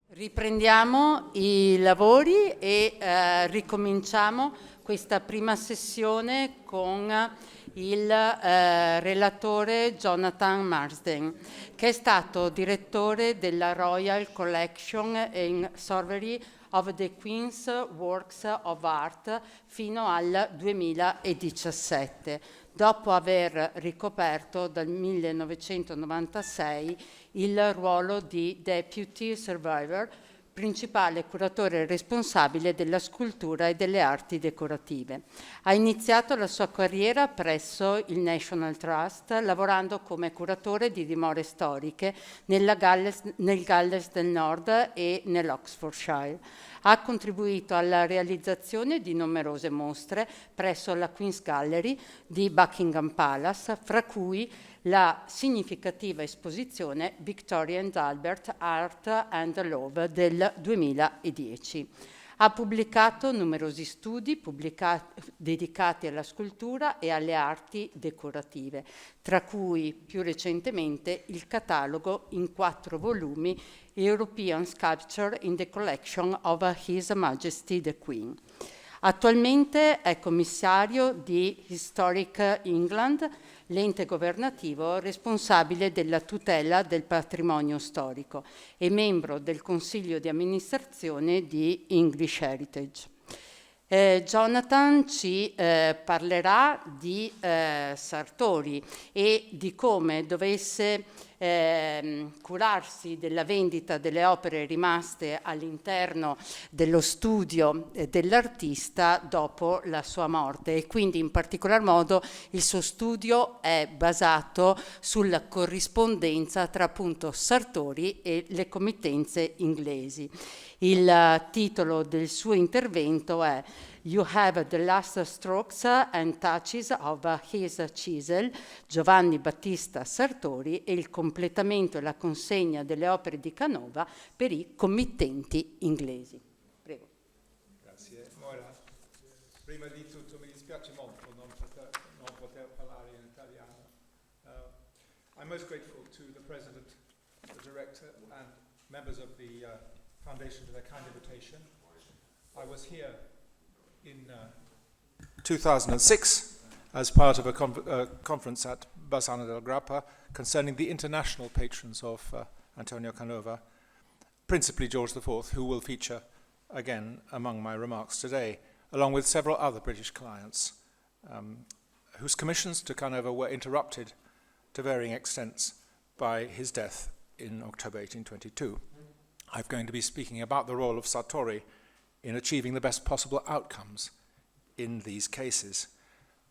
Riprendiamo i lavori e ricominciamo questa prima sessione con il relatore Jonathan Marsden, che è stato direttore della Royal Collection and Survey of the Queen's Works of Art fino al 2017, dopo aver ricoperto dal 1996 il ruolo di Deputy Surveyor, principale curatore responsabile della scultura e delle arti decorative. Ha iniziato la sua carriera presso il National Trust, lavorando come curatore di dimore storiche nel Galles del Nord e nell'Oxfordshire. Ha contribuito alla realizzazione di numerose mostre presso la Queen's Gallery di Buckingham Palace, fra cui la significativa esposizione Victoria and Albert Art and Love del 2010. Ha pubblicato numerosi studi dedicati alla scultura e alle arti decorative, tra cui più recentemente il catalogo in 4 volumi European Sculpture in the Collection of His Majesty the Queen. Attualmente è commissario di Historic England, l'ente governativo responsabile della tutela del patrimonio storico, e membro del consiglio di amministrazione di English Heritage. Jonathan ci parlerà di Sartori e di come dovesse curarsi della vendita delle opere rimaste all'interno dello studio dell'artista dopo la sua morte, e quindi in particolar modo il suo studio è basato sulla corrispondenza tra appunto Sartori e le committenze inglesi. Il titolo del suo intervento è You have the last strokes and touches of his chisel, Giovanni Battista Sartori, e il completamento e la consegna delle opere di Canova per i committenti inglesi. Prego. Grazie. Moira, prima di tutto mi dispiace molto non poter parlare in italiano. I'm most grateful to the President, the Director and members of the Foundation for their kind invitation. I was here in 2006 as part of a conference at Bassano del Grappa concerning the international patrons of Antonio Canova, principally George IV, who will feature again among my remarks today, along with several other British clients whose commissions to Canova were interrupted to varying extents by his death in October 1822. I'm going to be speaking about the role of Sartori in achieving the best possible outcomes in these cases.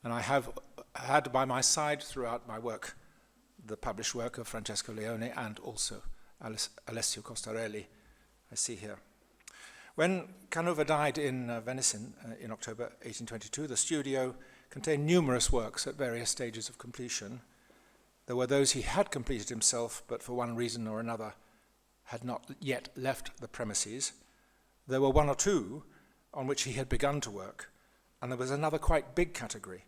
And I have had by my side throughout my work the published work of Francesco Leone and also Alessio Costarelli, I see here. When Canova died in Venice in October 1822, the studio contained numerous works at various stages of completion. There were those he had completed himself, but for one reason or another had not yet left the premises. There were 1 or 2 on which he had begun to work, and there was another quite big category,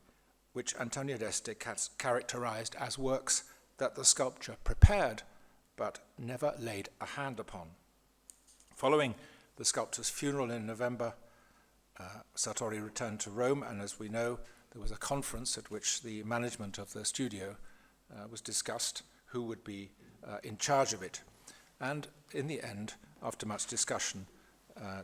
which Antonio d'Este characterized as works that the sculptor prepared but never laid a hand upon. Following the sculptor's funeral in November, Sartori returned to Rome, and as we know, there was a conference at which the management of the studio was discussed, who would be in charge of it. And in the end, after much discussion,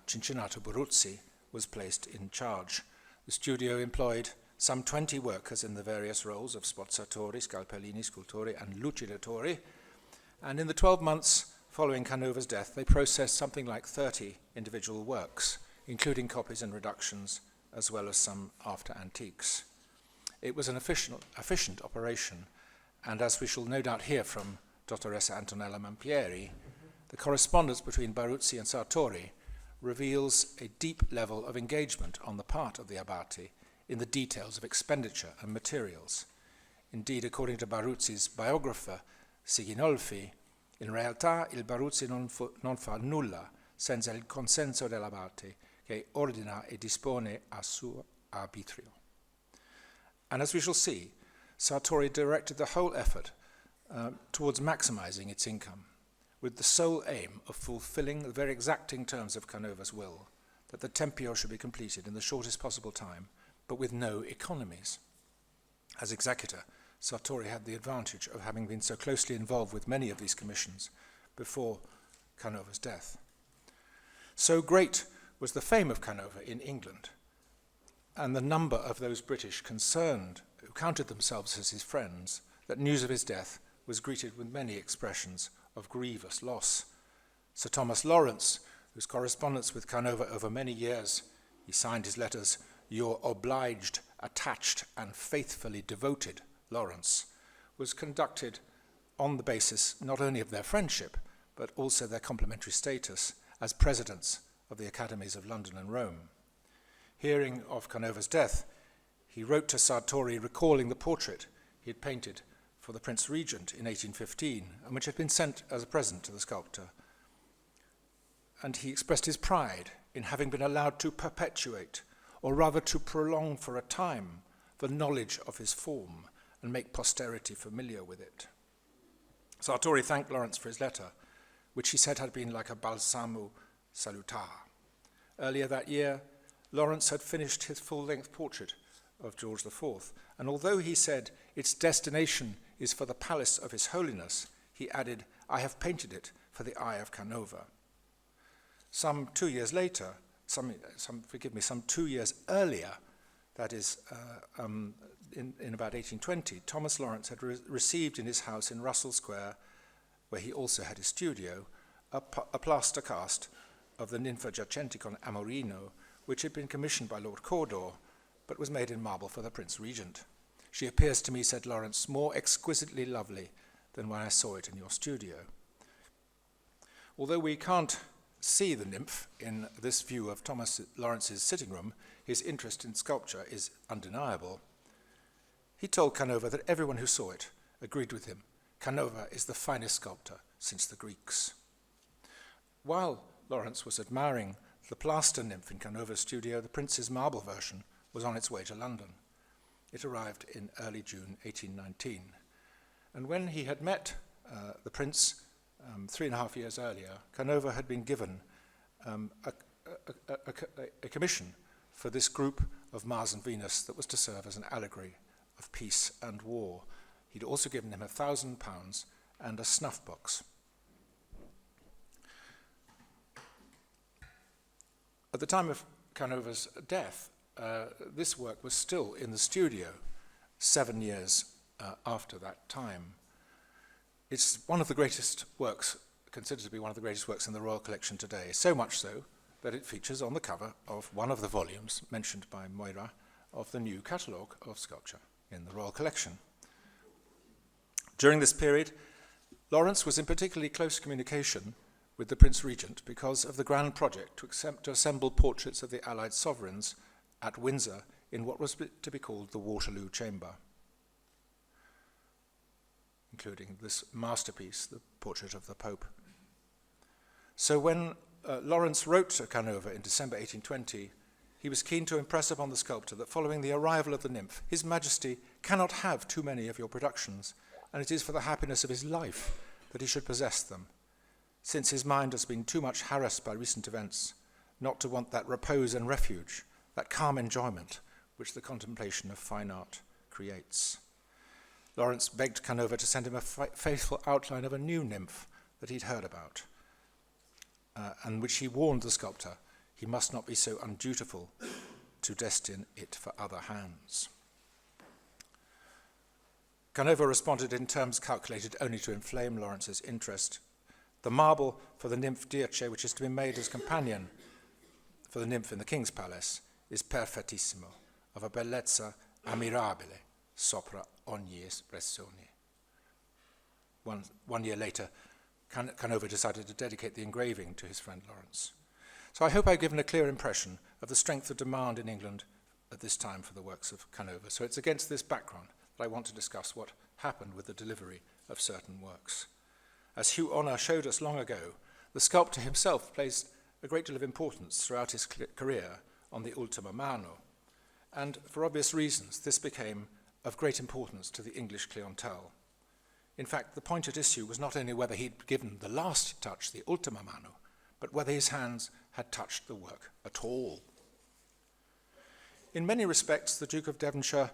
Cincinnato Baruzzi was placed in charge. The studio employed some 20 workers in the various roles of spozzatori, scalpellini, scultori, and lucidatori, and in the 12 months following Canova's death, they processed something like 30 individual works, including copies and reductions, as well as some after antiques. It was an efficient operation, and as we shall no doubt hear from Dottoressa Antonella Mampieri, the correspondence between Baruzzi and Sartori reveals a deep level of engagement on the part of the Abati in the details of expenditure and materials. Indeed, according to Baruzzi's biographer, Siginolfi, in realtà il Baruzzi non fa nulla senza il consenso dell'Abate, che ordina e dispone a suo arbitrio. And as we shall see, Sartori directed the whole effort towards maximizing its income, with the sole aim of fulfilling the very exacting terms of Canova's will, that the Tempio should be completed in the shortest possible time, but with no economies. As executor, Sartori had the advantage of having been so closely involved with many of these commissions before Canova's death. So great was the fame of Canova in England, and the number of those British concerned who counted themselves as his friends, that news of his death was greeted with many expressions of grievous loss. Sir Thomas Lawrence, whose correspondence with Canova over many years, he signed his letters, "Your obliged, attached, and faithfully devoted Lawrence," was conducted on the basis not only of their friendship, but also their complementary status as presidents of the Academies of London and Rome. Hearing of Canova's death, he wrote to Sartori recalling the portrait he had painted for the Prince Regent in 1815, and which had been sent as a present to the sculptor. And he expressed his pride in having been allowed to perpetuate, or rather to prolong for a time, the knowledge of his form and make posterity familiar with it. Sartori thanked Lawrence for his letter, which he said had been like a balsamo salutare. Earlier that year, Lawrence had finished his full-length portrait of George IV, and although he said its destination is for the palace of His Holiness, he added, "I have painted it for the eye of Canova." Some 2 years later, some 2 years earlier, that is, in about 1820, Thomas Lawrence had received in his house in Russell Square, where he also had his studio, a plaster cast of the Ninfa Giacenticon Amorino, which had been commissioned by Lord Cawdor, but was made in marble for the Prince Regent. "She appears to me," said Lawrence, "more exquisitely lovely than when I saw it in your studio." Although we can't see the nymph in this view of Thomas Lawrence's sitting room, his interest in sculpture is undeniable. He told Canova that everyone who saw it agreed with him. Canova is the finest sculptor since the Greeks. While Lawrence was admiring the plaster nymph in Canova's studio, the Prince's marble version was on its way to London. It arrived in early June 1819. And when he had met the Prince 3.5 years earlier, Canova had been given a commission for this group of Mars and Venus that was to serve as an allegory of peace and war. He'd also given him £1,000 and a snuff box. At the time of Canova's death, this work was still in the studio 7 years after that time. It's one of the greatest works, considered to be one of the greatest works in the Royal Collection today, so much so that it features on the cover of one of the volumes mentioned by Moira of the new catalogue of sculpture in the Royal Collection. During this period, Lawrence was in particularly close communication with the Prince Regent because of the grand project to assemble portraits of the Allied sovereigns at Windsor in what was to be called the Waterloo Chamber, including this masterpiece, the portrait of the Pope. So when Lawrence wrote to Canova in December 1820, he was keen to impress upon the sculptor that following the arrival of the nymph, His Majesty cannot have too many of your productions, and it is for the happiness of his life that he should possess them, since his mind has been too much harassed by recent events, not to want that repose and refuge, that calm enjoyment which the contemplation of fine art creates. Lawrence begged Canova to send him a faithful outline of a new nymph that he'd heard about, and which he warned the sculptor he must not be so undutiful to destine it for other hands. Canova responded in terms calculated only to inflame Lawrence's interest. The marble for the nymph Dirce, which is to be made as companion for the nymph in the King's Palace, is perfettissimo, of a bellezza ammirabile, sopra ogni espressione. One year later, Canova decided to dedicate the engraving to his friend Lawrence. So I hope I've given a clear impression of the strength of demand in England at this time for the works of Canova. So it's against this background that I want to discuss what happened with the delivery of certain works. As Hugh Honor showed us long ago, the sculptor himself placed a great deal of importance throughout his career on the ultima mano, and for obvious reasons, this became of great importance to the English clientele. In fact, the point at issue was not only whether he'd given the last touch, the ultima mano, but whether his hands had touched the work at all. In many respects, the Duke of Devonshire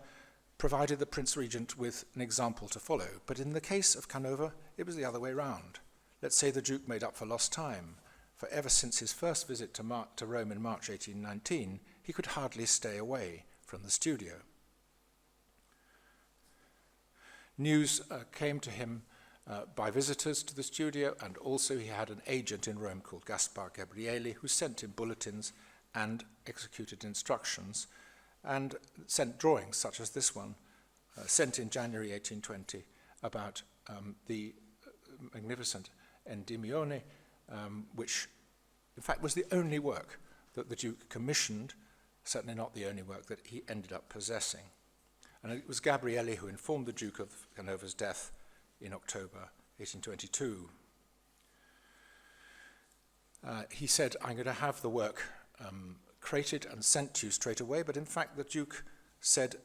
provided the Prince Regent with an example to follow, but in the case of Canova, it was the other way round. Let's say the Duke made up for lost time, for ever since his first visit to Rome in March 1819, he could hardly stay away from the studio. News came to him by visitors to the studio, and also he had an agent in Rome called Gaspar Gabrieli, who sent him bulletins and executed instructions, and sent drawings such as this one, sent in January 1820, about the magnificent Endymione, which in fact was the only work that the Duke commissioned, certainly not the only work that he ended up possessing. And it was Gabrieli who informed the Duke of Canova's death in October 1822. He said, "I'm going to have the work created and sent to you straight away," but in fact the Duke said,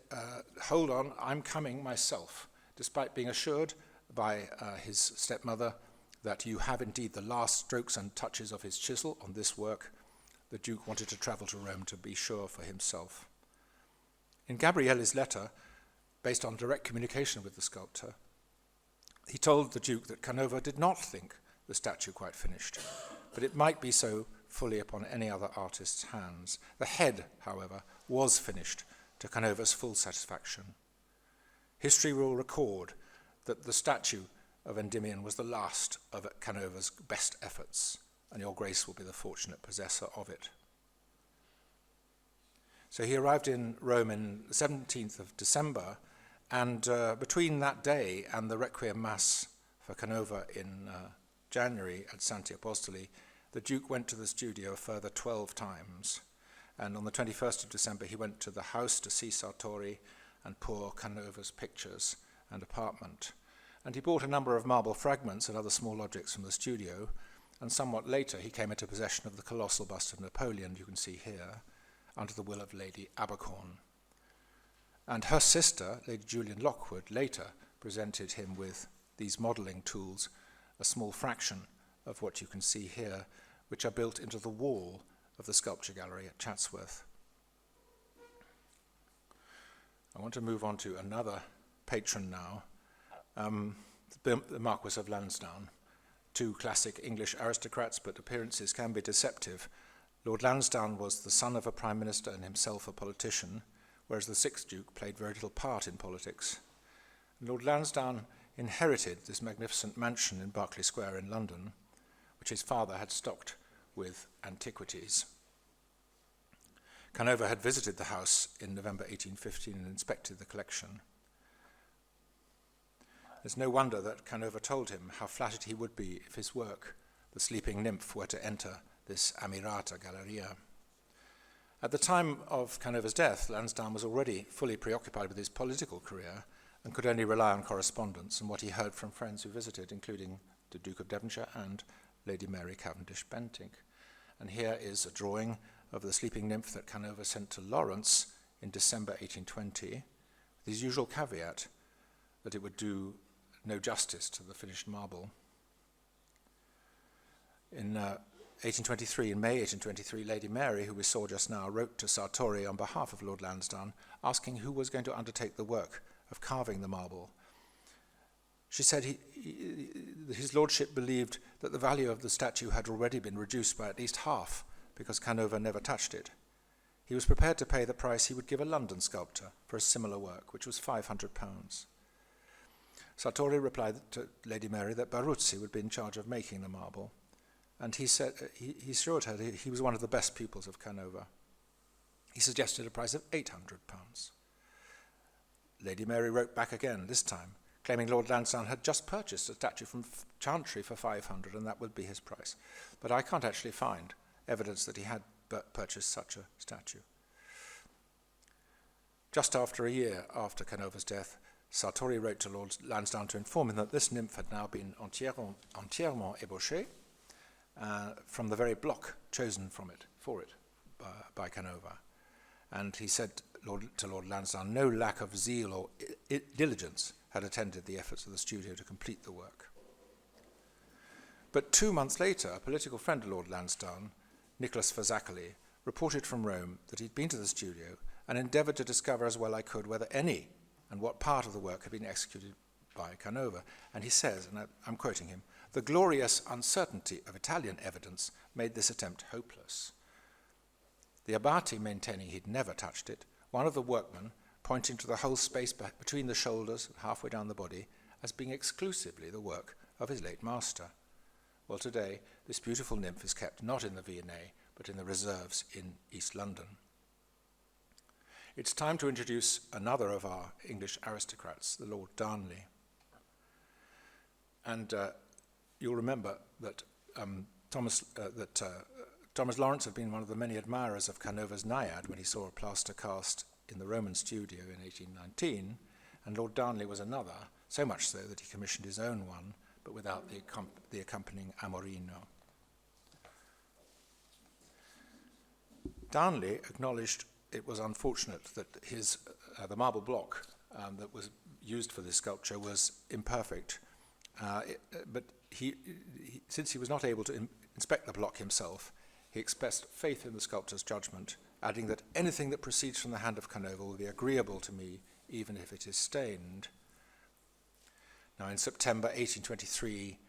"Hold on, I'm coming myself," despite being assured by his stepmother that you have indeed the last strokes and touches of his chisel on this work. The Duke wanted to travel to Rome to be sure for himself. In Gabrieli's letter, based on direct communication with the sculptor, he told the Duke that Canova did not think the statue quite finished, but it might be so fully upon any other artist's hands. The head, however, was finished to Canova's full satisfaction. History will record that the statue of Endymion was the last of Canova's best efforts, and your Grace will be the fortunate possessor of it. So he arrived in Rome on the 17th of December, and between that day and the Requiem Mass for Canova in January at Santi Apostoli, the Duke went to the studio a further 12 times. And on the 21st of December, he went to the house to see Sartori and pour Canova's pictures and apartment. And he bought a number of marble fragments and other small objects from the studio, and somewhat later he came into possession of the colossal bust of Napoleon, you can see here, under the will of Lady Abercorn. And her sister, Lady Julian Lockwood, later presented him with these modelling tools, a small fraction of what you can see here, which are built into the wall of the sculpture gallery at Chatsworth. I want to move on to another patron now, the Marquis of Lansdowne. Two classic English aristocrats, but appearances can be deceptive. Lord Lansdowne was the son of a prime minister and himself a politician, whereas the 6th Duke played very little part in politics. And Lord Lansdowne inherited this magnificent mansion in Berkeley Square in London, which his father had stocked with antiquities. Canova had visited the house in November 1815 and inspected the collection. There's no wonder that Canova told him how flattered he would be if his work, The Sleeping Nymph, were to enter this Ammirata Galleria. At the time of Canova's death, Lansdowne was already fully preoccupied with his political career and could only rely on correspondence and what he heard from friends who visited, including the Duke of Devonshire and Lady Mary Cavendish Bentinck. And here is a drawing of the Sleeping Nymph that Canova sent to Lawrence in December 1820, with his usual caveat that it would do no justice to the finished marble. In May 1823, Lady Mary, who we saw just now, wrote to Sartori on behalf of Lord Lansdowne, asking who was going to undertake the work of carving the marble. She said his lordship believed that the value of the statue had already been reduced by at least half, because Canova never touched it. He was prepared to pay the price he would give a London sculptor for a similar work, which was £500. Sartori replied to Lady Mary that Baruzzi would be in charge of making the marble, and he said he assured her that he was one of the best pupils of Canova. He suggested a price of £800. Lady Mary wrote back again, this time, claiming Lord Lansdowne had just purchased a statue from Chantry for £500, and that would be his price. But I can't actually find evidence that he had purchased such a statue. Just after a year after Canova's death, Sartori wrote to Lord Lansdowne to inform him that this nymph had now been entièrement ébauchée from the very block chosen for it by Canova. And he said to Lord Lansdowne, no lack of zeal or diligence had attended the efforts of the studio to complete the work. But 2 months later, a political friend of Lord Lansdowne, Nicholas Fazackerley, reported from Rome that he'd been to the studio and endeavoured to discover as well I could whether any and what part of the work had been executed by Canova. And he says, and I'm quoting him, "The glorious uncertainty of Italian evidence made this attempt hopeless." The Abate maintaining he'd never touched it, one of the workmen pointing to the whole space between the shoulders and halfway down the body as being exclusively the work of his late master. Well, today, this beautiful nymph is kept not in the V&A, but in the reserves in East London. It's time to introduce another of our English aristocrats, the Lord Darnley. And you'll remember that Thomas Lawrence had been one of the many admirers of Canova's Naiad when he saw a plaster cast in the Roman studio in 1819, and Lord Darnley was another, so much so that he commissioned his own one, but without the accompanying amorino. Darnley acknowledged it was unfortunate that the marble block that was used for this sculpture was imperfect, but since he was not able to inspect the block himself, he expressed faith in the sculptor's judgment, adding that anything that proceeds from the hand of Canova will be agreeable to me, even if it is stained. Now, in September 1823,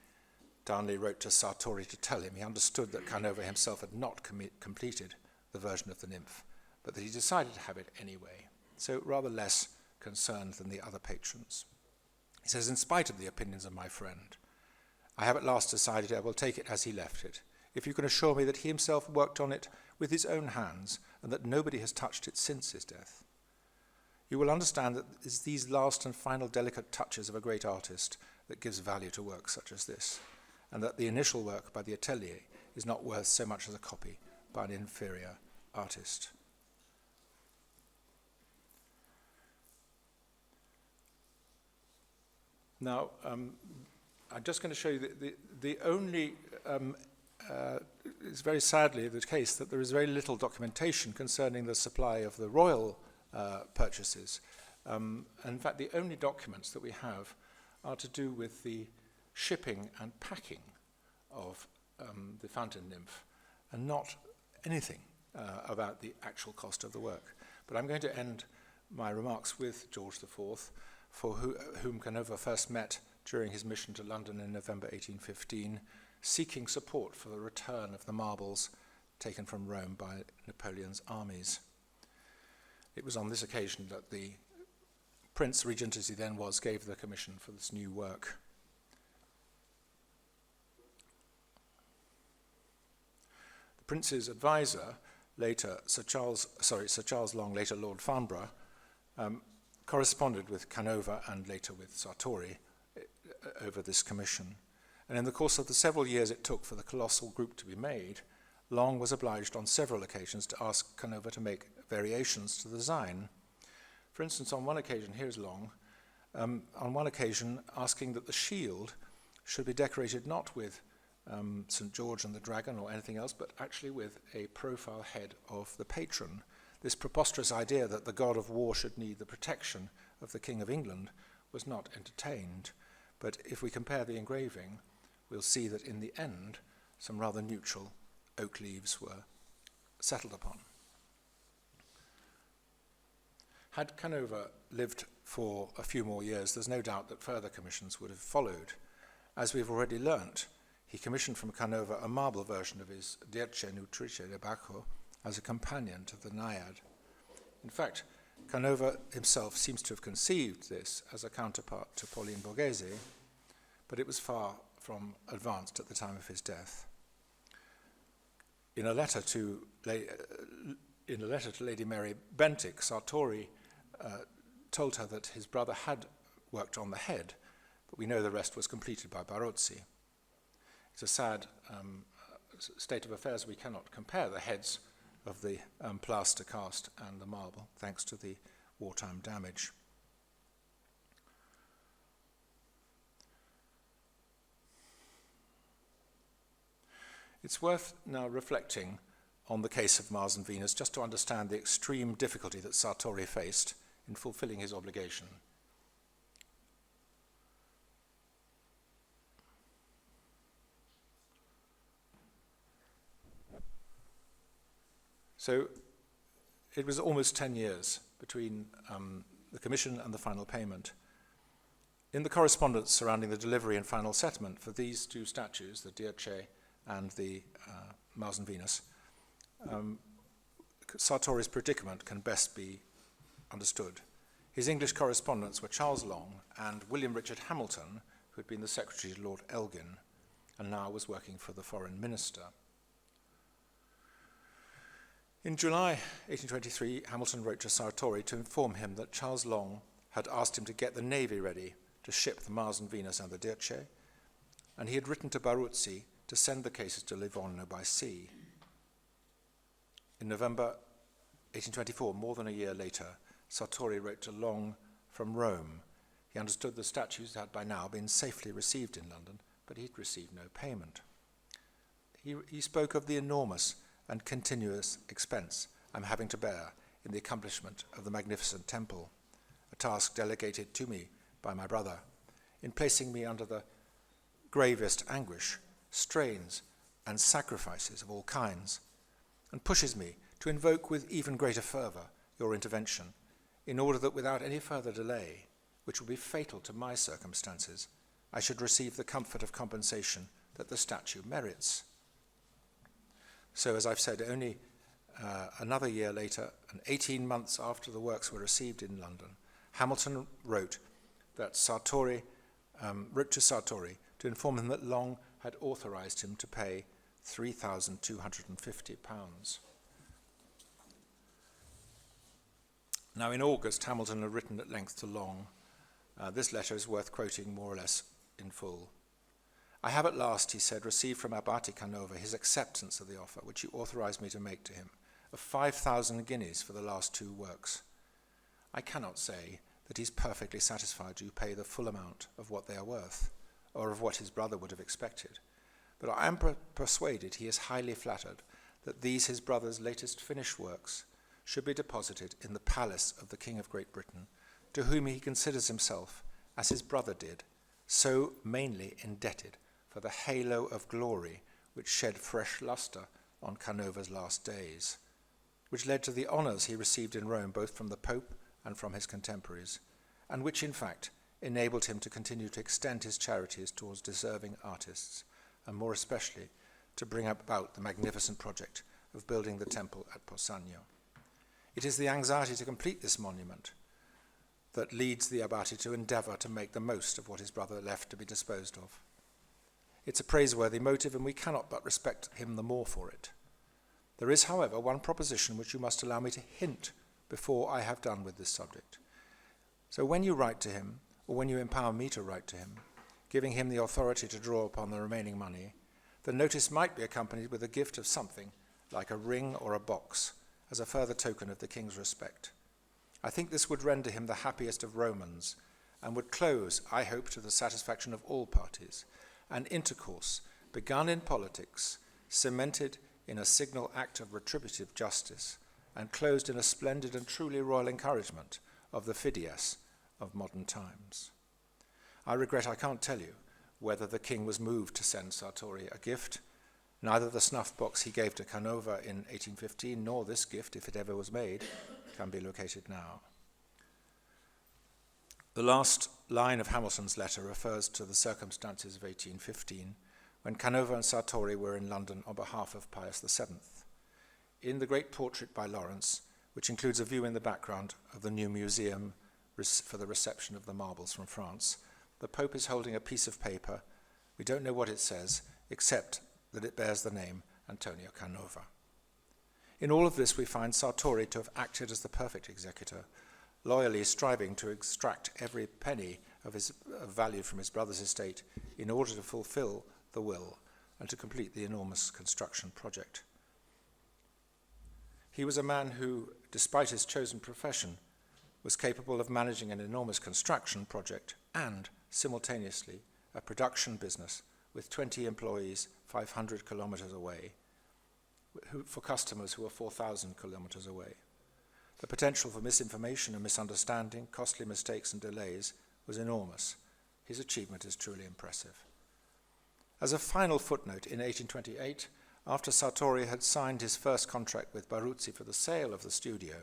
Darnley wrote to Sartori to tell him he understood that Canova himself had not completed the version of the nymph, but that he decided to have it anyway, so rather less concerned than the other patrons. He says, "In spite of the opinions of my friend, I have at last decided I will take it as he left it, if you can assure me that he himself worked on it with his own hands and that nobody has touched it since his death. You will understand that it's these last and final delicate touches of a great artist that gives value to work such as this, and that the initial work by the atelier is not worth so much as a copy by an inferior artist." Now, I'm just going to show you the only, it's very sadly the case that there is very little documentation concerning the supply of the royal purchases. And in fact, the only documents that we have are to do with the shipping and packing of the fountain nymph, and not anything about the actual cost of the work. But I'm going to end my remarks with George IV, for whom Canova first met during his mission to London in November 1815, seeking support for the return of the marbles taken from Rome by Napoleon's armies. It was on this occasion that the Prince, regent as he then was, gave the commission for this new work. The Prince's advisor, later Sir Charles Long, later Lord Farnborough, corresponded with Canova and later with Sartori over this commission. And in the course of the several years it took for the colossal group to be made, Long was obliged on several occasions to ask Canova to make variations to the design. For instance, on one occasion, here's Long, on one occasion asking that the shield should be decorated not with St. George and the dragon or anything else, but actually with a profile head of the patron. This preposterous idea that the god of war should need the protection of the King of England was not entertained. But if we compare the engraving, we'll see that in the end, some rather neutral oak leaves were settled upon. Had Canova lived for a few more years, there's no doubt that further commissions would have followed. As we've already learnt, he commissioned from Canova a marble version of his Dirce Nutrice de Bacco as a companion to the Naiad. In fact, Canova himself seems to have conceived this as a counterpart to Pauline Borghese, but it was far from advanced at the time of his death. In a letter to Lady Mary Bentinck, Sartori told her that his brother had worked on the head, but we know the rest was completed by Barozzi. It's a sad state of affairs. We cannot compare the heads of the plaster cast and the marble, thanks to the wartime damage. It's worth now reflecting on the case of Mars and Venus, just to understand the extreme difficulty that Sartori faced in fulfilling his obligation. So it was almost 10 years between the commission and the final payment. In the correspondence surrounding the delivery and final settlement for these two statues, the direttore and the Mars and Venus, Sartori's predicament can best be understood. His English correspondents were Charles Long and William Richard Hamilton, who had been the secretary to Lord Elgin and now was working for the foreign minister. In July 1823, Hamilton wrote to Sartori to inform him that Charles Long had asked him to get the navy ready to ship the Mars and Venus and the direttore, and he had written to Baruzzi to send the cases to Livorno by sea. In November 1824, more than a year later, Sartori wrote to Long from Rome. He understood the statues had by now been safely received in London, but he'd received no payment. He spoke of the enormous and continuous expense I'm having to bear in the accomplishment of the magnificent temple, a task delegated to me by my brother, in placing me under the gravest anguish, strains, and sacrifices of all kinds, and pushes me to invoke with even greater fervour your intervention, in order that without any further delay, which would be fatal to my circumstances, I should receive the comfort of compensation that the statue merits. So, as I've said, only another year later, and 18 months after the works were received in London, Hamilton wrote to Sartori to inform him that Long had authorised him to pay £3,250. Now, in August, Hamilton had written at length to Long. This letter is worth quoting more or less in full. I have at last, he said, received from Abate Canova his acceptance of the offer which you authorised me to make to him, of 5,000 guineas for the last two works. I cannot say that he's perfectly satisfied you pay the full amount of what they are worth, or of what his brother would have expected, but I am persuaded he is highly flattered that these his brother's latest finished works should be deposited in the palace of the King of Great Britain, to whom he considers himself, as his brother did, so mainly indebted for the halo of glory which shed fresh lustre on Canova's last days, which led to the honours he received in Rome both from the Pope and from his contemporaries, and which in fact enabled him to continue to extend his charities towards deserving artists, and more especially to bring about the magnificent project of building the temple at Possagno. It is the anxiety to complete this monument that leads the Abate to endeavour to make the most of what his brother left to be disposed of. It's a praiseworthy motive, and we cannot but respect him the more for it. There is, however, one proposition which you must allow me to hint before I have done with this subject. So when you write to him, or when you empower me to write to him, giving him the authority to draw upon the remaining money, the notice might be accompanied with a gift of something like a ring or a box, as a further token of the king's respect. I think this would render him the happiest of Romans, and would close, I hope, to the satisfaction of all parties, an intercourse begun in politics, cemented in a signal act of retributive justice, and closed in a splendid and truly royal encouragement of the fides of modern times. I regret I can't tell you whether the king was moved to send Sartori a gift. Neither the snuff box he gave to Canova in 1815, nor this gift, if it ever was made, can be located now. The last line of Hamilton's letter refers to the circumstances of 1815, when Canova and Sartori were in London on behalf of Pius VII. In the great portrait by Lawrence, which includes a view in the background of the new museum for the reception of the marbles from France, the Pope is holding a piece of paper. We don't know what it says, except that it bears the name Antonio Canova. In all of this, we find Sartori to have acted as the perfect executor, loyally striving to extract every penny of value from his brother's estate in order to fulfill the will and to complete the enormous construction project. He was a man who, despite his chosen profession, was capable of managing an enormous construction project and, simultaneously, a production business with 20 employees 500 kilometers away, for customers who are 4,000 kilometers away. The potential for misinformation and misunderstanding, costly mistakes and delays was enormous. His achievement is truly impressive. As a final footnote, in 1828, after Sartori had signed his first contract with Baruzzi for the sale of the studio,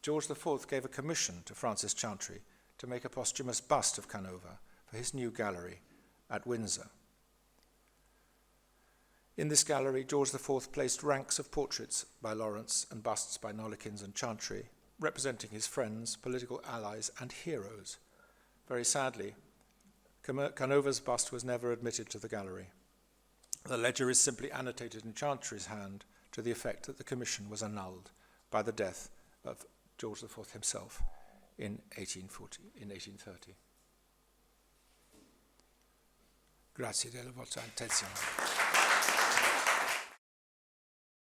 George IV gave a commission to Francis Chantry to make a posthumous bust of Canova for his new gallery at Windsor. In this gallery, George IV placed ranks of portraits by Lawrence and busts by Nollekins and Chantry, representing his friends, political allies, and heroes. Very sadly, Canova's bust was never admitted to the gallery. The ledger is simply annotated in Chantry's hand to the effect that the commission was annulled by the death of George IV himself in 1830. Grazie della vostra attenzione.